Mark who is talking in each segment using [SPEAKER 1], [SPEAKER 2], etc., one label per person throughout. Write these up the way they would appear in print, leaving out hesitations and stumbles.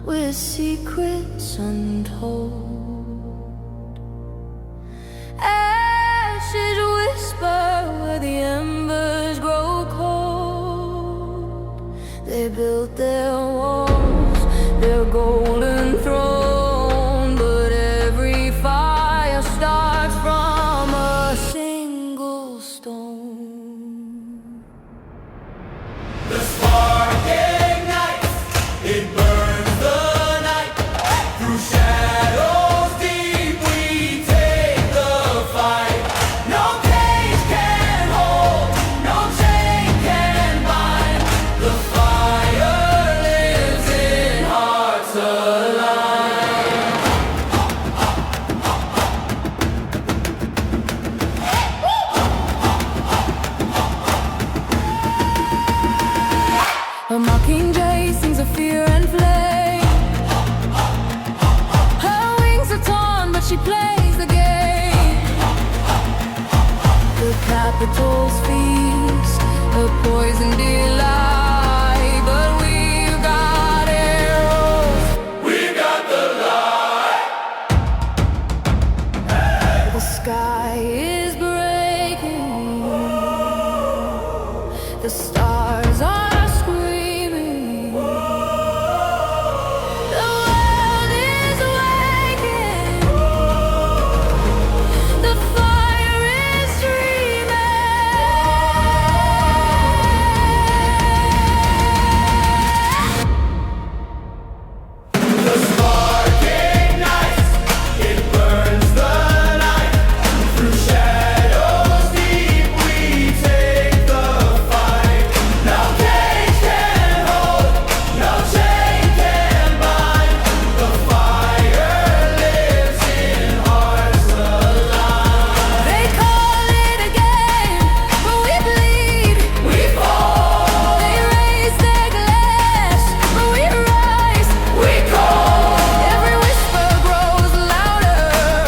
[SPEAKER 1] with secrets untold. Ashes whisper where the embers grow cold. They built their walls, their golden throne, but every fire starts from a single stone.
[SPEAKER 2] The spark ignites, it burns the night. Through shadows deep we take the fight. No cage can hold, no chain can bind. The fire lives in hearts alive.
[SPEAKER 1] A mockingjay sings of fear and flame. Her wings are torn, but she plays the game. The Capitol's feast, a poison delight, but we've got arrows.
[SPEAKER 2] We got the light.
[SPEAKER 1] The sky is breaking. The stars are screaming. The world is awakening. The fire is dreaming.
[SPEAKER 2] The spark ignites, it burns the night. Through shadows deep we take the fight. No cage can hold, no chain can bind. The fire lives in hearts alive.
[SPEAKER 1] They call it a game, but we bleed.
[SPEAKER 2] We fall,
[SPEAKER 1] They raise their glass, but we rise.
[SPEAKER 2] we call.
[SPEAKER 1] Every whisper grows louder,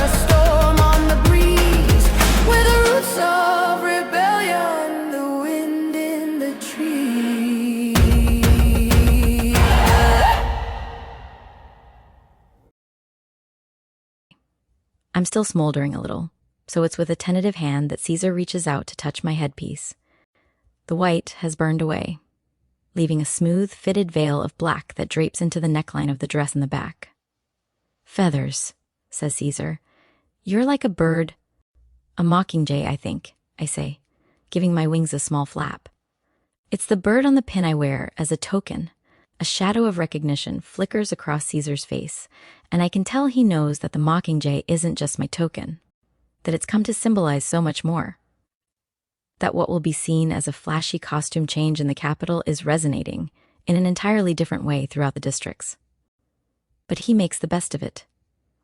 [SPEAKER 1] a storm on the breeze. We're the roots of rebellion, the wind in the trees.
[SPEAKER 3] I'm still smoldering a little, so it's with a tentative hand that Caesar reaches out to touch my headpiece. The white has burned away, leaving a smooth, fitted veil of black that drapes into the neckline of the dress in the back. "Feathers," says Caesar. "You're like a bird." "A mockingjay, I think," I say, giving my wings a small flap. It's the bird on the pin I wear as a token. A shadow of recognition flickers across Caesar's face, and I can tell he knows that the mockingjay isn't just my token, that it's come to symbolize so much more. That what will be seen as a flashy costume change in the capital is resonating in an entirely different way throughout the districts. But he makes the best of it.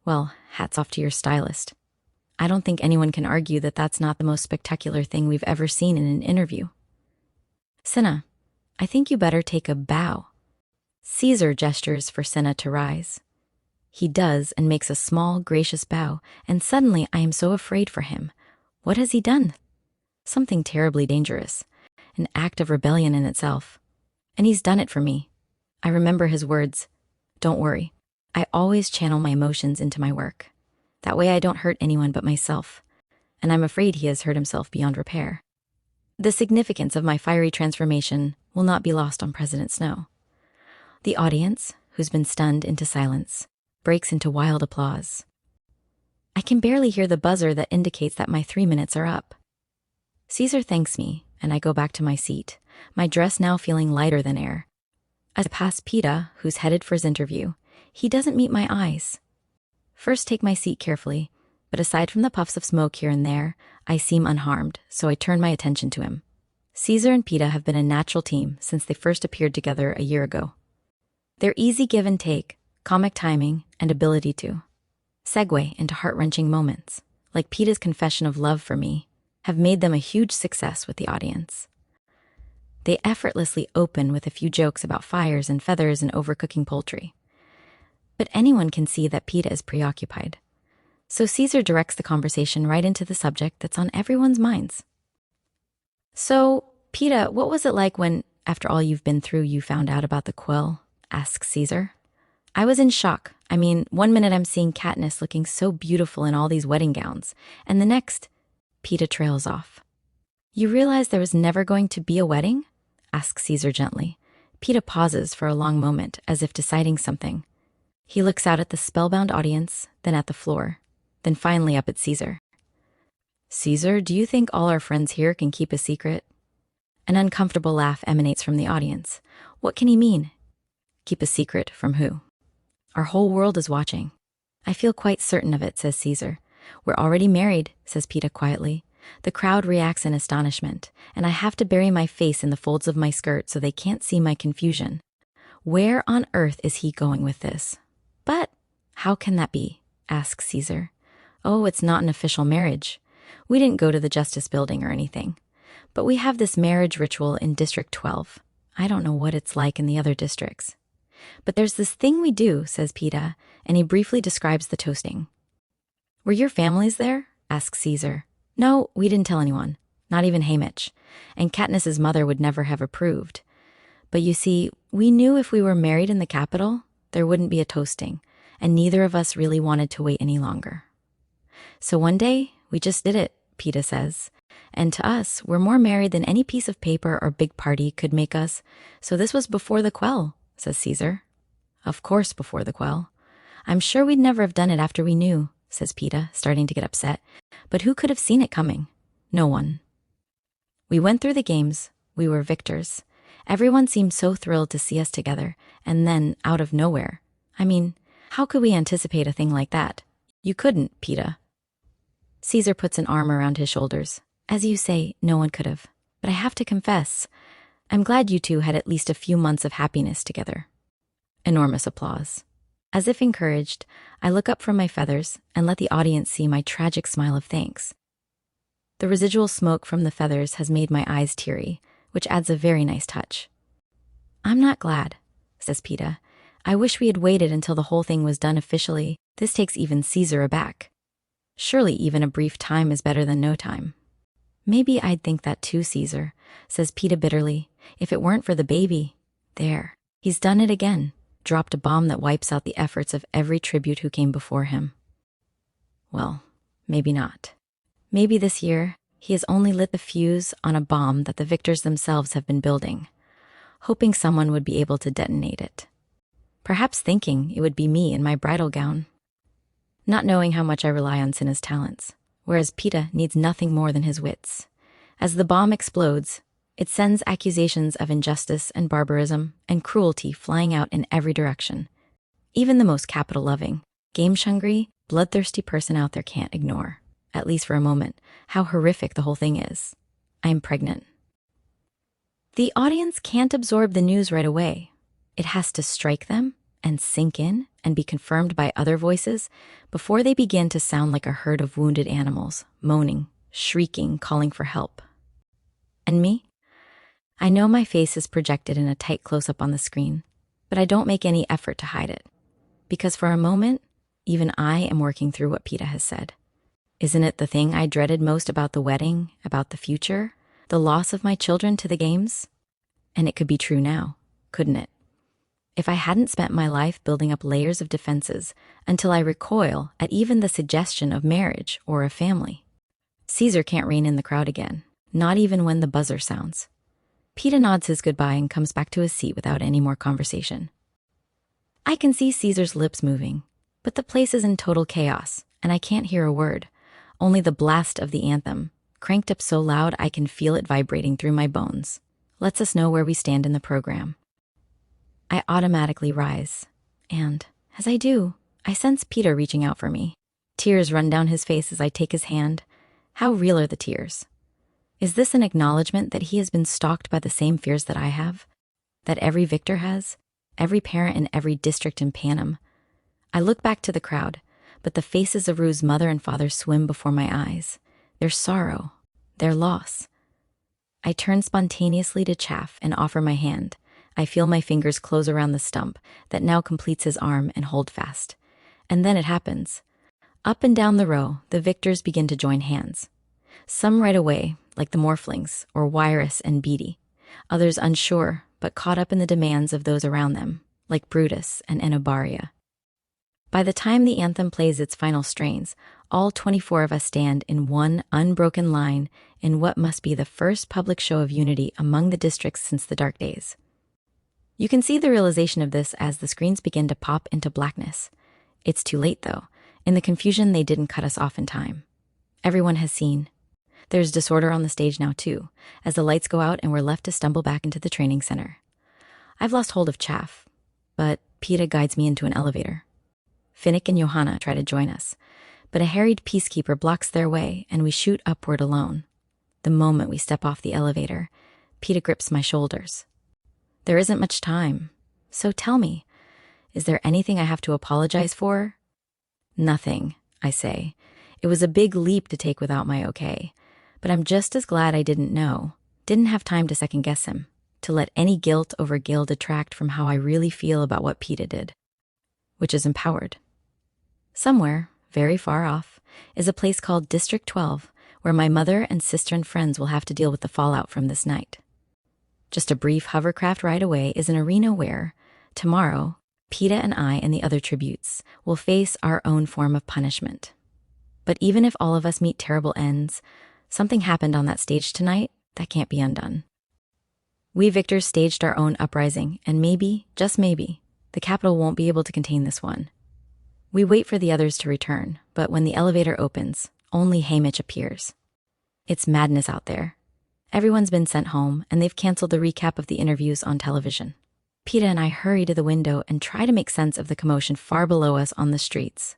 [SPEAKER 3] Well, hats off to your stylist. I don't think anyone can argue that that's not the most spectacular thing we've ever seen in an interview. "Cinna, I think you better take a bow." Caesar gestures for Cinna to rise. He does and makes a small, gracious bow, and suddenly I am so afraid for him. What has he done? Something terribly dangerous, an act of rebellion in itself. And he's done it for me. I remember his words, "Don't worry, I always channel my emotions into my work. That way I don't hurt anyone but myself." And I'm afraid he has hurt himself beyond repair. The significance of my fiery transformation will not be lost on President Snow. The audience, who's been stunned into silence, breaks into wild applause. I can barely hear the buzzer that indicates that my 3 minutes are up. Caesar thanks me, and I go back to my seat, my dress now feeling lighter than air. As I pass Peta, who's headed for his interview, he doesn't meet my eyes. First take my seat carefully, but aside from the puffs of smoke here and there, I seem unharmed, so I turn my attention to him. Caesar and Peta have been a natural team since they first appeared together a year ago. Their easy give and take, comic timing, and ability to segue into heart-wrenching moments, like Peta's confession of love for me, have made them a huge success with the audience. They effortlessly open with a few jokes about fires and feathers and overcooking poultry. But anyone can see that Peta is preoccupied. So Caesar directs the conversation right into the subject that's on everyone's minds. "So, Peta, what was it like when, after all you've been through, you found out about the quill?" asks Caesar. I was in shock. I mean, one minute I'm seeing Katniss looking so beautiful in all these wedding gowns, and the next, Peeta trails off. You realize there was never going to be a wedding? Asks Caesar gently. Peeta pauses for a long moment, as if deciding something. He looks out at the spellbound audience, then at the floor, then finally up at Caesar. Caesar, do you think all our friends here can keep a secret? An uncomfortable laugh emanates from the audience. What can he mean? Keep a secret from who? Our whole world is watching. I feel quite certain of it, says Caesar. We're already married, says Peeta quietly. The crowd reacts in astonishment, and I have to bury my face in the folds of my skirt so they can't see my confusion. Where on earth is he going with this? But how can that be? Asks Caesar. Oh, it's not an official marriage. We didn't go to the Justice Building or anything. But we have this marriage ritual in District 12. I don't know what it's like in the other districts. But there's this thing we do, says Peeta, and he briefly describes the toasting. Were your families there? Asks Caesar. No, we didn't tell anyone, not even Haymitch, and Katniss's mother would never have approved. But you see, we knew if we were married in the capital, there wouldn't be a toasting, and neither of us really wanted to wait any longer. So one day, we just did it, Peeta says, and to us, we're more married than any piece of paper or big party could make us, so this was before the quell, says Caesar. Of course before the quell. I'm sure we'd never have done it after we knew, says Peeta, starting to get upset. But who could have seen it coming? No one. We went through the games. We were victors. Everyone seemed so thrilled to see us together, and then, out of nowhere. I mean, how could we anticipate a thing like that? You couldn't, Peeta. Caesar puts an arm around his shoulders. As you say, no one could have. But I have to confess, I'm glad you two had at least a few months of happiness together. Enormous applause. As if encouraged, I look up from my feathers and let the audience see my tragic smile of thanks. The residual smoke from the feathers has made my eyes teary, which adds a very nice touch. I'm not glad, says Peeta. I wish we had waited until the whole thing was done officially. This takes even Caesar aback. Surely even a brief time is better than no time. Maybe I'd think that too, Caesar, says Peeta bitterly, if it weren't for the baby. There, he's done it again. Dropped a bomb that wipes out the efforts of every tribute who came before him. Well, maybe not. Maybe this year, he has only lit the fuse on a bomb that the victors themselves have been building, hoping someone would be able to detonate it. Perhaps thinking it would be me in my bridal gown. Not knowing how much I rely on Cinna's talents, whereas Peeta needs nothing more than his wits. As the bomb explodes, it sends accusations of injustice and barbarism and cruelty flying out in every direction. Even the most capital-loving, game-hungry, bloodthirsty person out there can't ignore, at least for a moment, how horrific the whole thing is. I am pregnant. The audience can't absorb the news right away. It has to strike them and sink in and be confirmed by other voices before they begin to sound like a herd of wounded animals, moaning, shrieking, calling for help. And me? I know my face is projected in a tight close-up on the screen, but I don't make any effort to hide it. Because for a moment, even I am working through what Peeta has said. Isn't it the thing I dreaded most about the wedding, about the future, the loss of my children to the games? And it could be true now, couldn't it? If I hadn't spent my life building up layers of defenses until I recoil at even the suggestion of marriage or a family. Caesar can't rein in the crowd again, not even when the buzzer sounds. Peeta nods his goodbye and comes back to his seat without any more conversation. I can see Caesar's lips moving, but the place is in total chaos, and I can't hear a word, only the blast of the anthem, cranked up so loud I can feel it vibrating through my bones, lets us know where we stand in the program. I automatically rise, and, as I do, I sense Peeta reaching out for me. Tears run down his face as I take his hand. How real are the tears? Is this an acknowledgement that he has been stalked by the same fears that I have? That every victor has? Every parent in every district in Panem? I look back to the crowd, but the faces of Rue's mother and father swim before my eyes. Their sorrow, their loss. I turn spontaneously to chaff and offer my hand. I feel my fingers close around the stump that now completes his arm and hold fast. And then it happens. Up and down the row, the victors begin to join hands. Some right away, like the Morphlings, or Wirus and Beatty. Others unsure, but caught up in the demands of those around them, like Brutus and Enobaria. By the time the anthem plays its final strains, all 24 of us stand in one unbroken line in what must be the first public show of unity among the districts since the dark days. You can see the realization of this as the screens begin to pop into blackness. It's too late, though. In the confusion, they didn't cut us off in time. Everyone has seen. There's disorder on the stage now, too, as the lights go out and we're left to stumble back into the training center. I've lost hold of Chaff, but Peta guides me into an elevator. Finnick and Johanna try to join us, but a harried peacekeeper blocks their way and we shoot upward alone. The moment we step off the elevator, Peta grips my shoulders. There isn't much time, so tell me, is there anything I have to apologize for? Nothing, I say. It was a big leap to take without my okay, but I'm just as glad I didn't know, didn't have time to second-guess him, to let any guilt over Gil detract from how I really feel about what Peta did, which is empowered. Somewhere, very far off, is a place called District 12, where my mother and sister and friends will have to deal with the fallout from this night. Just a brief hovercraft ride away is an arena where, tomorrow, Peta and I and the other tributes will face our own form of punishment. But even if all of us meet terrible ends, something happened on that stage tonight that can't be undone. We victors staged our own uprising, and maybe, just maybe, the capital won't be able to contain this one. We wait for the others to return, but when the elevator opens, only Haymitch appears. It's madness out there. Everyone's been sent home, and they've canceled the recap of the interviews on television. Peta and I hurry to the window and try to make sense of the commotion far below us on the streets.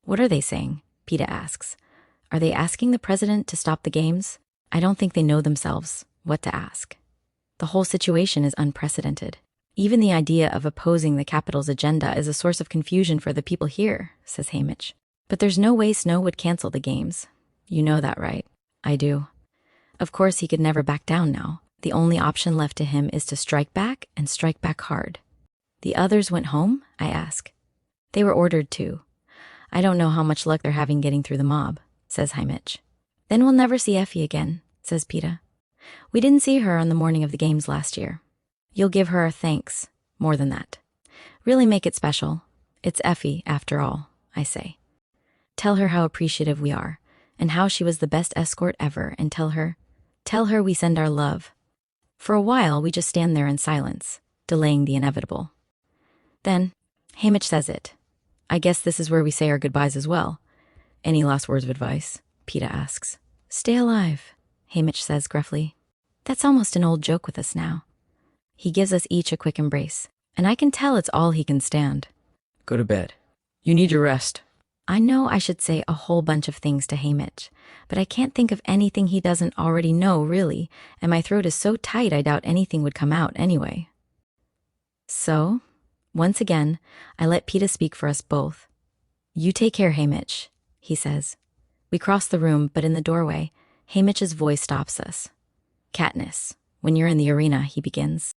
[SPEAKER 3] What are they saying? Peta asks. Are they asking the president to stop the games? I don't think they know themselves what to ask. The whole situation is unprecedented. Even the idea of opposing the capital's agenda is a source of confusion for the people here, says Haymitch. But there's no way Snow would cancel the games. You know that, right? I do. Of course, he could never back down now. The only option left to him is to strike back and strike back hard. The others went home? I ask. They were ordered to. I don't know how much luck they're having getting through the mob, says Haymitch. Then we'll never see Effie again, says Peta. We didn't see her on the morning of the games last year. You'll give her our thanks, more than that. Really make it special. It's Effie, after all, I say. Tell her how appreciative we are, and how she was the best escort ever, and tell her we send our love. For a while, we just stand there in silence, delaying the inevitable. Then, Haymitch says it. I guess this is where we say our goodbyes as well. Any last words of advice? Peta asks. Stay alive, Haymitch says gruffly. That's almost an old joke with us now. He gives us each a quick embrace, and I can tell it's all he can stand.
[SPEAKER 4] Go to bed. You need your rest.
[SPEAKER 3] I know I should say a whole bunch of things to Haymitch, but I can't think of anything he doesn't already know, really, and my throat is so tight I doubt anything would come out anyway. So, once again, I let Peta speak for us both. You take care, Haymitch, he says. We cross the room, but in the doorway, Haymitch's voice stops us. Katniss, when you're in the arena, he begins.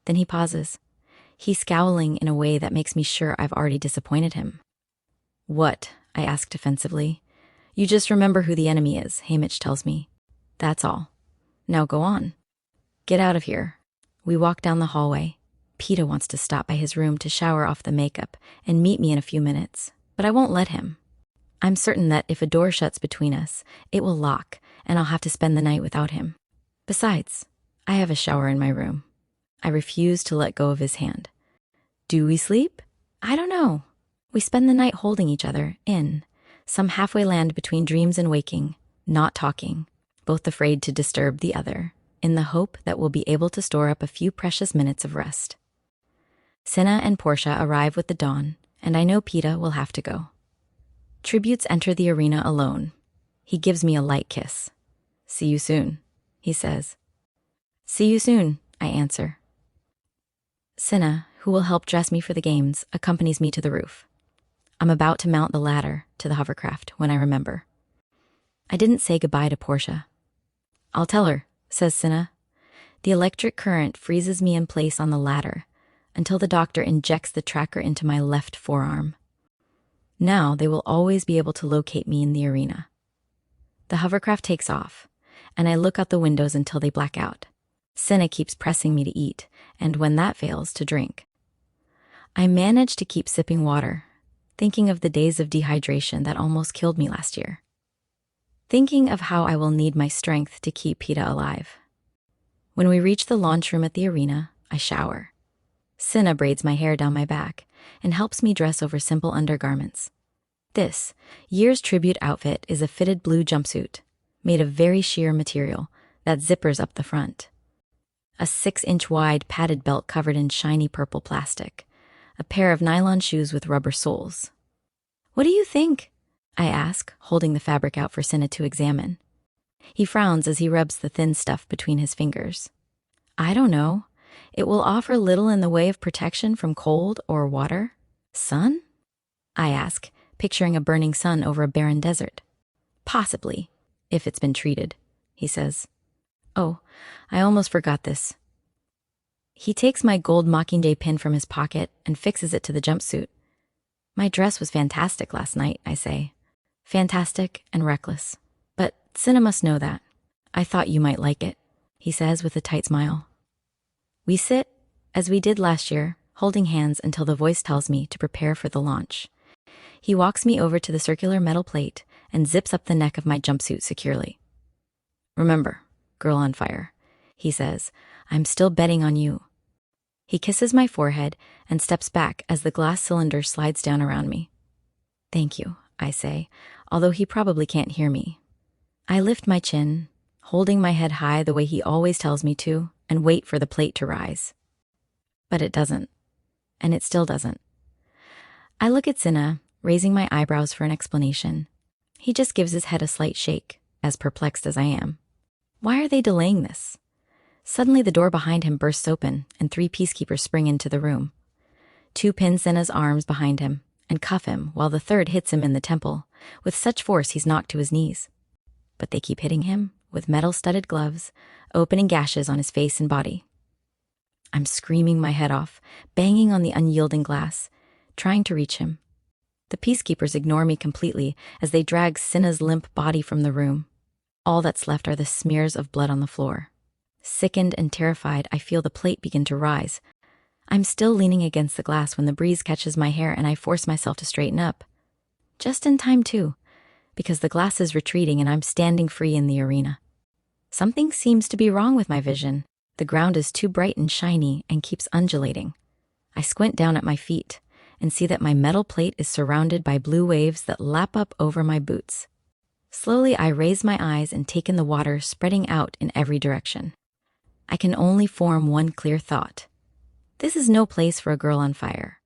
[SPEAKER 3] Then he pauses. He's scowling in a way that makes me sure I've already disappointed him. What? I ask defensively. You just remember who the enemy is, Haymitch tells me. That's all. Now go on. Get out of here. We walk down the hallway. Peta wants to stop by his room to shower off the makeup and meet me in a few minutes, but I won't let him. I'm certain that if a door shuts between us, it will lock, and I'll have to spend the night without him. Besides, I have a shower in my room. I refuse to let go of his hand. Do we sleep? I don't know. We spend the night holding each other, in some halfway land between dreams and waking, not talking, both afraid to disturb the other, in the hope that we'll be able to store up a few precious minutes of rest. Cinna and Portia arrive with the dawn, and I know Peta will have to go. Tributes enter the arena alone. He gives me a light kiss. See you soon, he says. See you soon, I answer. Cinna, who will help dress me for the games, accompanies me to the roof. I'm about to mount the ladder to the hovercraft when I remember. I didn't say goodbye to Portia. I'll tell her, says Cinna. The electric current freezes me in place on the ladder until the doctor injects the tracker into my left forearm. Now they will always be able to locate me in the arena. The hovercraft takes off, and I look out the windows until they black out. Cinna keeps pressing me to eat, and when that fails, to drink. I manage to keep sipping water, thinking of the days of dehydration that almost killed me last year. Thinking of how I will need my strength to keep Peta alive. When we reach the launch room at the arena, I shower. Cinna braids my hair down my back and helps me dress over simple undergarments. This year's tribute outfit is a fitted blue jumpsuit made of very sheer material that zippers up the front. A 6-inch wide padded belt covered in shiny purple plastic. A pair of nylon shoes with rubber soles. "What do you think?" I ask, holding the fabric out for Cinna to examine. He frowns as he rubs the thin stuff between his fingers. "I don't know. It will offer little in the way of protection from cold or water. Sun?" I ask, picturing a burning sun over a barren desert. "Possibly, if it's been treated," he says. "Oh, I almost forgot this." He takes my gold Mockingjay pin from his pocket and fixes it to the jumpsuit. "My dress was fantastic last night," I say. "Fantastic and reckless. But Cinna must know that. I thought you might like it," he says with a tight smile. We sit, as we did last year, holding hands until the voice tells me to prepare for the launch. He walks me over to the circular metal plate and zips up the neck of my jumpsuit securely. "Remember, girl on fire," he says, "I'm still betting on you." He kisses my forehead and steps back as the glass cylinder slides down around me. "Thank you," I say, although he probably can't hear me. I lift my chin, holding my head high the way he always tells me to, and wait for the plate to rise. But it doesn't. And it still doesn't. I look at Cinna, raising my eyebrows for an explanation. He just gives his head a slight shake, as perplexed as I am. Why are they delaying this? Suddenly the door behind him bursts open, and 3 peacekeepers spring into the room. 2 pin Cinna's arms behind him and cuff him, while the 3rd hits him in the temple, with such force he's knocked to his knees. But they keep hitting him with metal-studded gloves, opening gashes on his face and body. I'm screaming my head off, banging on the unyielding glass, trying to reach him. The peacekeepers ignore me completely as they drag Cinna's limp body from the room. All that's left are the smears of blood on the floor. Sickened and terrified, I feel the plate begin to rise. I'm still leaning against the glass when the breeze catches my hair and I force myself to straighten up. Just in time, too, because the glass is retreating and I'm standing free in the arena. Something seems to be wrong with my vision. The ground is too bright and shiny and keeps undulating. I squint down at my feet and see that my metal plate is surrounded by blue waves that lap up over my boots. Slowly, I raise my eyes and take in the water spreading out in every direction. I can only form one clear thought. This is no place for a girl on fire.